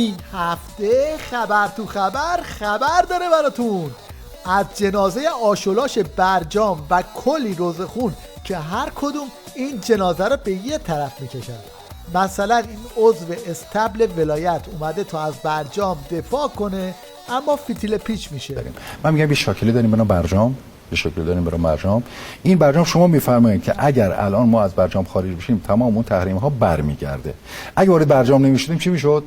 این هفته خبر تو خبر داره براتون از جنازه آشولاش برجام و کلی روزخون که هر کدوم این جنازه رو به یه طرف میکشن. مثلا این عضو استبل ولایت اومده تا از برجام دفاع کنه اما فتیل پیچ میشه. من میگم یه شاکله داریم برای برجام، یه شکلی داریم برای برجام. این برجام شما میفرمایید که اگر الان ما از برجام خارج بشیم تمام اون تحریم ها برمیگرده. اگه وارد برجام نمیشدیم چی میشد؟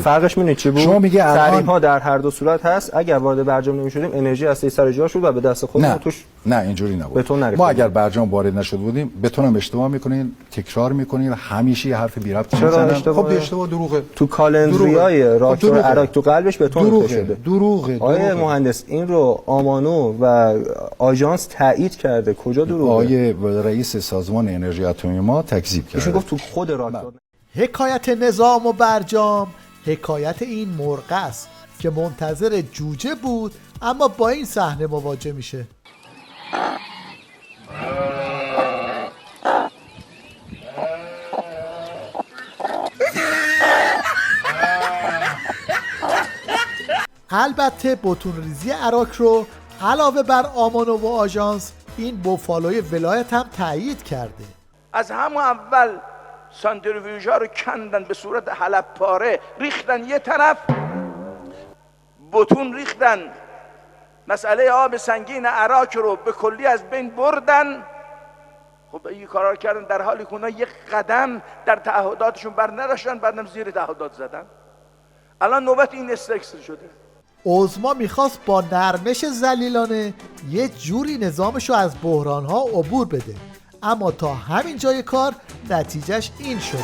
فرقش میونه چی بود؟ شما میگه تحریم ها در هر دو صورت هست. اگر وارد برجام نمیشدیم انرژی از سر جا شد و به دست خودمون توش نه اینجوری نبود. ما اگر برجام وارد نشد بودیم بتونم اشتباه میکنین، تکرار میکنین، همیشه یه حرف بی ربط میزنن. خب اشتباه دروغه. تو کالندریای راکتور عراق تو قلبش بتون شده. دروغه. آقای مهندس این رو آمانو و آژانس تایید کرده. کجا دروغه؟ آقای رئیس سازمان انرژی اتمی ما تکذیب کرده. ایشون گفت تو خود راکتور. حکایت نظام و برجام حکایت این مرغ است که منتظر جوجه بود اما با این صحنه مواجه میشه. البته بتونریزی عراق رو علاوه بر آمانو و آژانس این بوفالوی ولایت هم تایید کرده. از همون اول سانتریفیوژها رو کندن به صورت حلب پاره، ریختن یه طرف، بتون ریختن، مسئله آب سنگین عراق رو به کلی از بین بردن. خب این کارا رو کردن در حالی که اونا یک قدم در تعهداتشون بر نداشتن، بعدم زیر تعهدات زدن. الان نوبت این استکس شده. عظما میخواست با نرمش ذلیلانه یه جوری نظامشو از بحرانها عبور بده، اما تا همین جای کار نتیجهش این شده.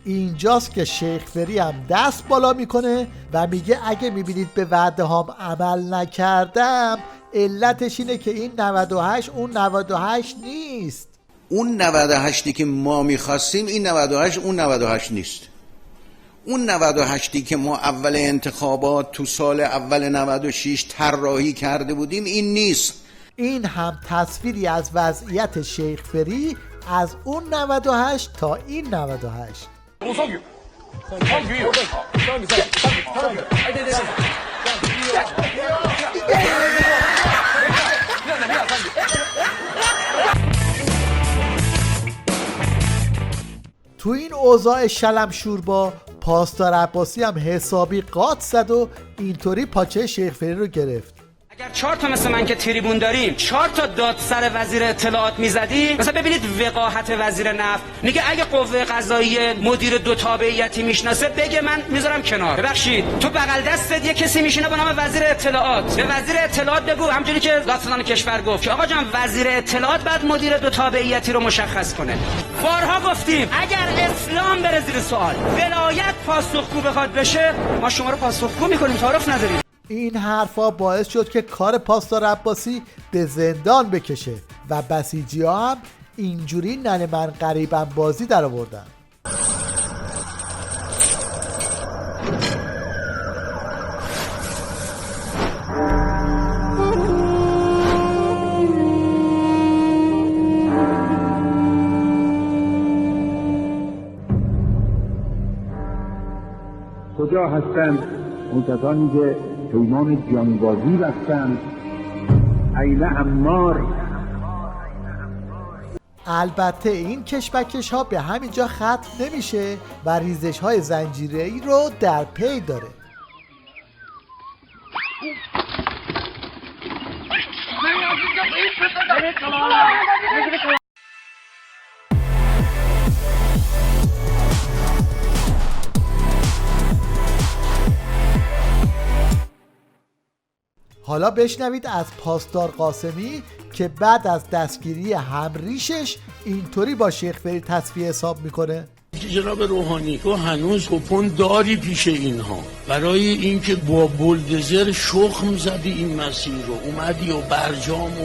اینجاست که شیخ فری هم دست بالا میکنه و میگه اگه میبینید به وعده هام عمل نکردم علتش اینه که این 98 اون 98 نیست. اون 98 که ما میخواستیم این 98 اون 98 نیست. اون 98 که ما اول انتخابات تو سال اول 96 طراحی کرده بودیم این نیست. این هم تصویری از وضعیت شیخ فری از اون 98 تا این 98. تو این اوضاع شلم شوربا پاسدار عباسی هم حسابی قاط زد و اینطوری پاچه شیخ فری رو گرفت. اگر 4 تا مثل من که تریبون داریم 4 تا دادسر وزیر اطلاعات میزدی، مثلا ببینید وقاحت وزیر نفت میگه اگه قوه قضاییه مدیر 2 تابعیتی میشناسه بگه من میذارم کنار. ببخشید تو بغل دستت یه کسی میشینه با نام وزیر اطلاعات، به وزیر اطلاعات بگو همونجوری که دادستان کشور گفت که آقا جان وزیر اطلاعات بعد مدیر 2 تابعیتی رو مشخص کنه. بارها گفتیم اگر اسلام بره زیر سوال، ولایت پاسخگو بخواد بشه، ما شما رو پاسخگو میکنیم، تعارف نداریم. این حرفا باعث شد که کار پاسدار عباسی به زندان بکشه و بسیجی ها هم اینجوری ننه من قریبم بازی در آوردن. کجا هستند اون کسانی که پیمان جانبازی بستند؟ عین عمار. البته این کشمکش ها به همین جا ختم نمیشه و ریزش های زنجیره‌ای رو در پی داره. حالا بشنوید از پاسدار قاسمی که بعد از دستگیری همریشش اینطوری با شیخ فری تصفیه حساب میکنه. جناب روحانی تو هنوز کپون داری پیش اینها برای اینکه با بولدزر شخم زدی این مسیر رو، اومدی و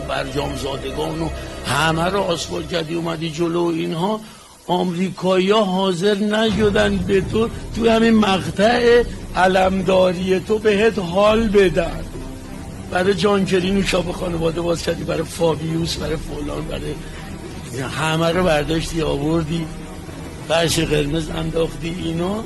برجام زادگان و همه رو آسفالت کردی، اومدی جلو اینها. آمریکایی‌ها حاضر نشدن به تو همین مقطع علمداری تو بهت حال بدن. برای جانکری نوشابه خانواده باز کردی، برای فابیوس، برای فلان، برای همه رو برداشتی آوردی فرش قرمز انداختی اینا،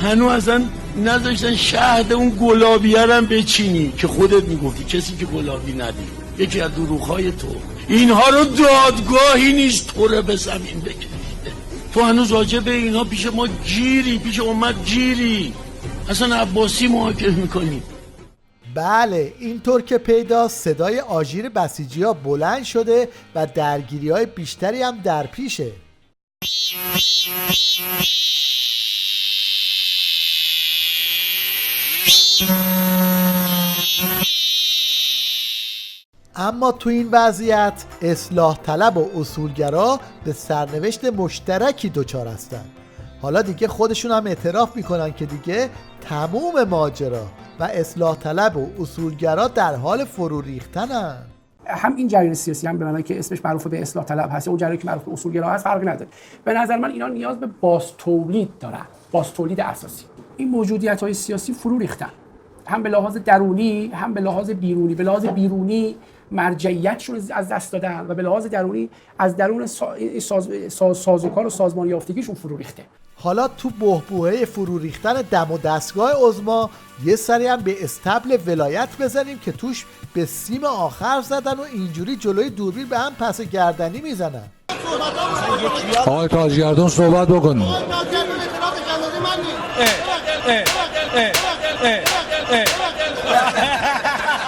هنوز اصلا نذاشتن شهد اون گلابیه رو بچینی که خودت میگفتی کسی که گلابی ندید، یکی از دروغ‌های تو. اینها رو دادگاهی نیست تو رو به زمین بکشیده. تو هنوز راجع به اینا پیش ما گیری، پیش امت گیری، اصلا عباسی محاکمه میکنی. بله اینطور که پیداست صدای آژیر بسیجی‌ها بلند شده و درگیری‌های بیشتری هم در پیشه. اما تو این وضعیت اصلاح طلب و اصولگرا به سرنوشت مشترکی دچار هستن. حالا دیگه خودشون هم اعتراف میکنن که دیگه تموم ماجرا و اصلاح طلب و اصولگرا در حال فرو ریختنن. هم این جریان سیاسی هم به معنی که اسمش معروف به اصلاح طلب هست، اون جریانی که معروف به اصولگرا هست فرقی نداره. به نظر من اینا نیاز به بازتولید دارن، بازتولید اساسی. این موجودیت‌های سیاسی فرو ریختن، هم به لحاظ درونی هم به لحاظ بیرونی. به لحاظ بیرونی مرجعیتشون از دست دادن و به لحاظ درونی از درون سازوکار و سازمان یافتگیشون فرو ریخته. حالا تو بحبوحه فرو ریختن دم و دستگاه عظما یه سری هم به استبل ولایت بزنیم که توش به سیم آخر زدن و اینجوری جلوی دوربین به هم پس گردنی میزنن. آقای تاجگردون صحبت بکنید.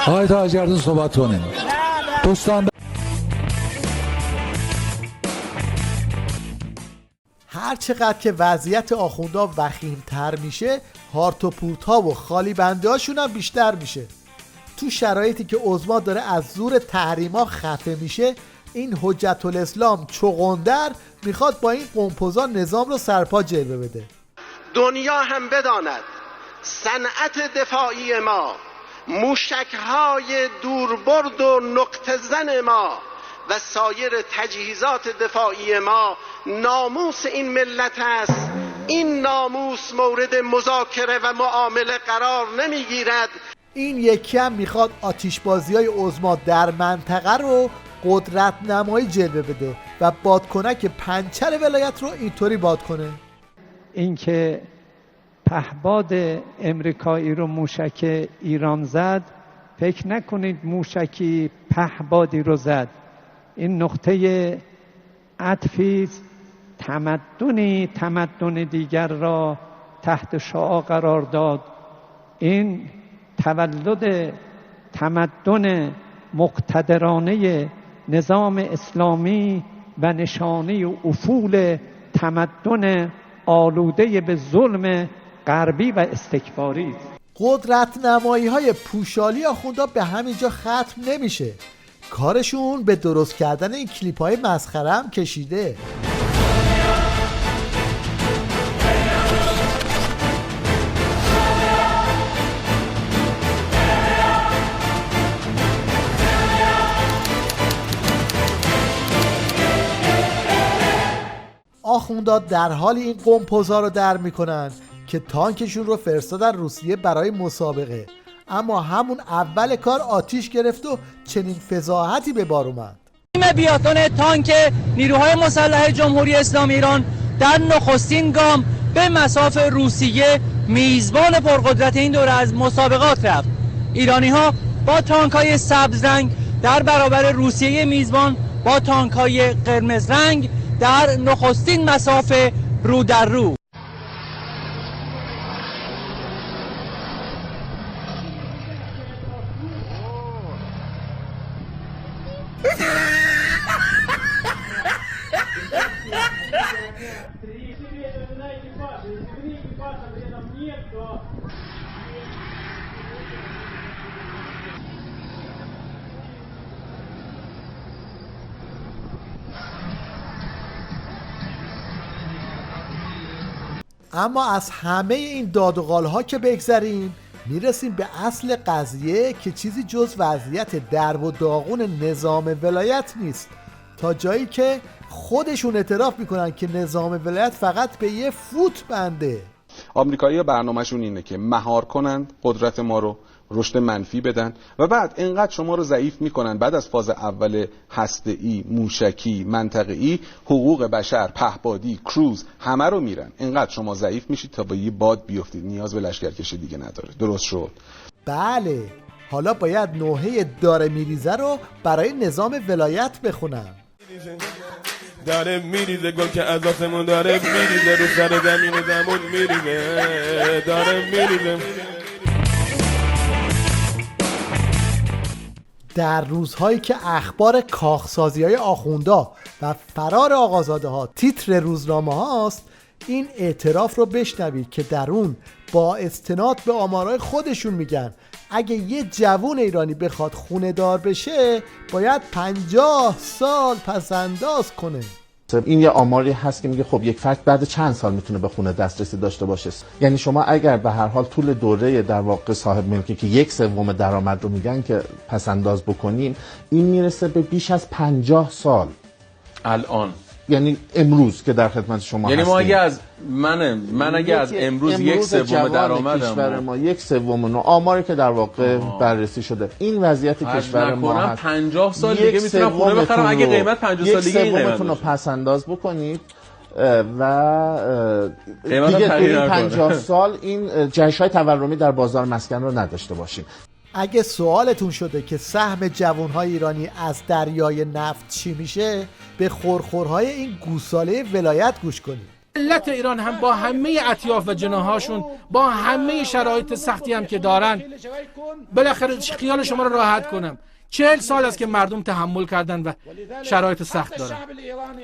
آقای تاجگردون صحبت کنید. دوستان هر چقدر که وضعیت آخوندا وخیم‌تر میشه، هارت و پورت‌ها و خالی بنده هاشون هم بیشتر میشه. تو شرایطی که عظما داره از زور تحریما خفه میشه، این حجت الاسلام چغندر میخواد با این قمپوزا نظام رو سرپا جلوه بده. دنیا هم بداند صنعت دفاعی ما، موشک‌های دوربرد و نقطه زن ما و سایر تجهیزات دفاعی ما ناموس این ملت است. این ناموس مورد مذاکره و معامله قرار نمیگیرد. این یکی هم میخواد آتیشبازی‌های عظما در منطقه رو قدرت نمایی جلوه بده و بادکنک پنچر ولایت رو اینطوری باد کنه. اینکه پهباد امریکایی رو موشک ایران زد، فکر نکنید موشکی پهبادی رو زد. این نقطه عطفی است، تمدن دیگر را تحت شعاع قرار داد. این تولد تمدن مقتدرانه نظام اسلامی و نشانه افول تمدن آلوده به ظلم غربی و استکباری است. قدرت نمایی های پوشالی آخوندا به همینجا ختم نمیشه. کارشون به درست کردن این کلیپ های مسخره هم کشیده. آخوندا در حال این قمپوزا رو در میکنن که تانکشون رو فرستادن روسیه برای مسابقه، اما همون اول کار آتیش گرفت و چنین فضاحتی به بار اومد. تیم بیاتون تانک نیروهای مسلح جمهوری اسلامی ایران در نخستین گام به مصاف روسیه میزبان پرقدرت این دوره از مسابقات رفت. ایرانی ها با تانک های سبز رنگ در برابر روسیه میزبان با تانک های قرمز رنگ در نخستین مصاف رو در رو. اما از همه این داد و قال ها که بگذریم، میرسیم به اصل قضیه که چیزی جز وضعیت درب و داغون نظام ولایت نیست، تا جایی که خودشون اعتراف میکنن که نظام ولایت فقط به یه فوت بنده. آمریکایی‌ها برنامه‌شون اینه که مهار کنند قدرت ما رو، رشد منفی بدن و بعد اینقدر شما رو ضعیف میکنن، بعد از فاز اول هسته‌ای، موشکی، منطقه‌ای، حقوق بشر، پهپادی، کروز همه رو میرن، اینقدر شما ضعیف میشید تا با یه باد بیافتید، نیاز به لشکرکشی دیگه نداره. درست شد؟ بله. حالا باید نوحه داره میریزه رو برای نظام ولایت بخونم. داره میریزه گل که از آسمون داره میریزه، رو سر زمین زمون میریزه، داره میریزه. در روزهایی که اخبار کاخسازی‌های آخوندا و فرار آقازاده ها تیتر روزنامه هاست، این اعتراف رو بشنوید که در اون با استناد به آمارهای خودشون میگن اگه یه جوون ایرانی بخواد خونه دار بشه باید 50 سال پس‌انداز کنه. این یه آماری هست که میگه خب یک فرد بعد چند سال میتونه به خونه دسترسی داشته باشه. یعنی شما اگر به هر حال طول دوره در واقع صاحب ملکی که 1/3 درآمد رو میگن که پس انداز بکنیم، این میرسه به بیش از 50 سال الان. یعنی امروز که در خدمت شما یعنی هستیم. ما اگه از من اگه از امروز 1/3 درآمدم کشور ما 1/3 آماری که در واقع بررسی شده این وضعیت کشور ما هست. 50 سال دیگه میتونم خونه بخرم اگه قیمت 50 سال دیگه این قیمت رو پس انداز بکنید و دیگه توی 50 سال این جهش‌های تورمی در بازار مسکن رو نداشته باشیم. اگه سوالتون شده که سهم جوانهای ایرانی از دریای نفت چی میشه، به خورخورهای این گوساله ولایت گوش کنید. ملت ایران هم با همه اطیاف و جناحاشون، با همه شرایط سختی هم که دارن، بالاخره خیال شما رو راحت کنم، 40 سال است که مردم تحمل کردن و شرایط سخت دارن.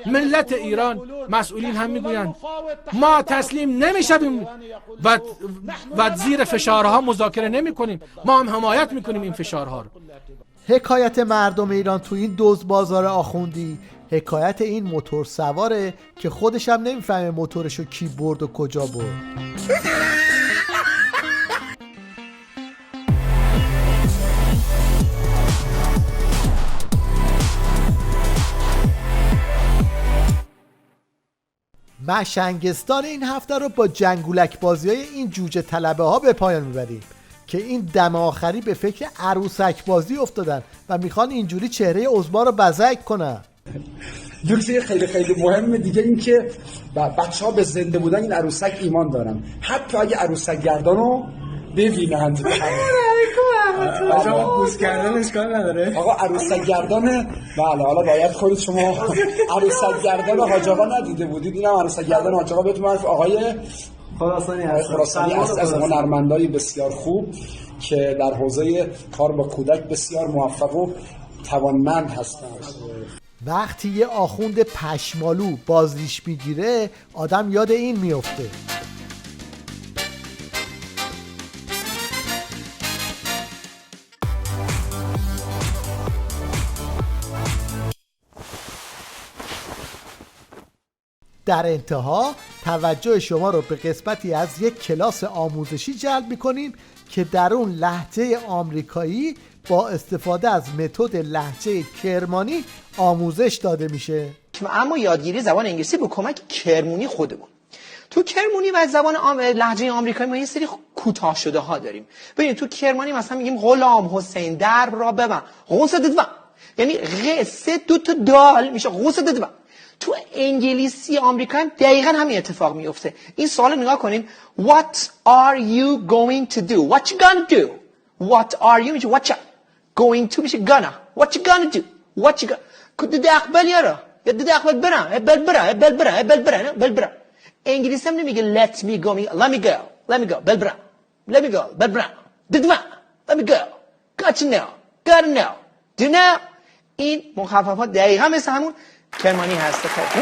ملت ایران، مسئولین هم میگوین ما تسلیم نمیشیم و زیر فشارها مذاکره نمی کنیم، ما هم حمایت میکنیم این فشارها رو. حکایت مردم ایران تو این دزد بازار آخوندی حکایت این موتور سواره که خودش هم نمیفهمه موتورشو کی برد و کجا برد. مشنگستان این هفته رو با جنگولک بازی های این جوجه طلبه ها به پایان میبریم که این دم آخری به فکر عروسک بازی افتادن و میخوان اینجوری چهره عزما رو بزک کنن. نکته خیلی خیلی مهم دیگه این که بچه‌ها به زنده بودن این عروسک ایمان دارن، حتی اگه عروسک گردان رو ببینند. آقا بوس کردن اشکال نداره. آقا عروسک گردانه. بله حالا باید خودت شما عروسک گردان حاج آقا ندیده بودید، اینم عروسک گردان حاج آقا بهتون معرفی آقای خراسانی از هنرمندای بسیار خوب که در حوزه کار با کودک بسیار موفق و توانمند هستند. وقتی یه آخوند پشمالو بازریش میگیره آدم یاد این میفته. در انتها توجه شما رو به قسمتی از یک کلاس آموزشی جلب می‌کنیم که در اون لهجه آمریکایی با استفاده از متد لهجه کرمانی آموزش داده میشه. اما یادگیری زبان انگلیسی به کمک کرمونی خودمون. تو کرمونی و زبان لهجه آمریکایی ما یه سری کوتاه شده ها داریم. ببینید تو کرمانی مثلا میگیم غلام حسین در را ببن، غوس ددوا، یعنی غ سه دو تا دال میشه غوس ددوا. تو انگلیسی آمریکا هم دقیقاً همین اتفاق میفته. این سوال نگاه کنین. What are you going to do? What you gonna do? What are you میشه what you going to میشه gonna. What you gonna do? What you gonna دد اقبل یارا یا دد اقبل برم. انگلیسی هم نمیگه let me go میگه let me go برم. ددوا let me go got to know gotta know do now. این مخففات دقیقاً مثل همون کرمانی هست. خب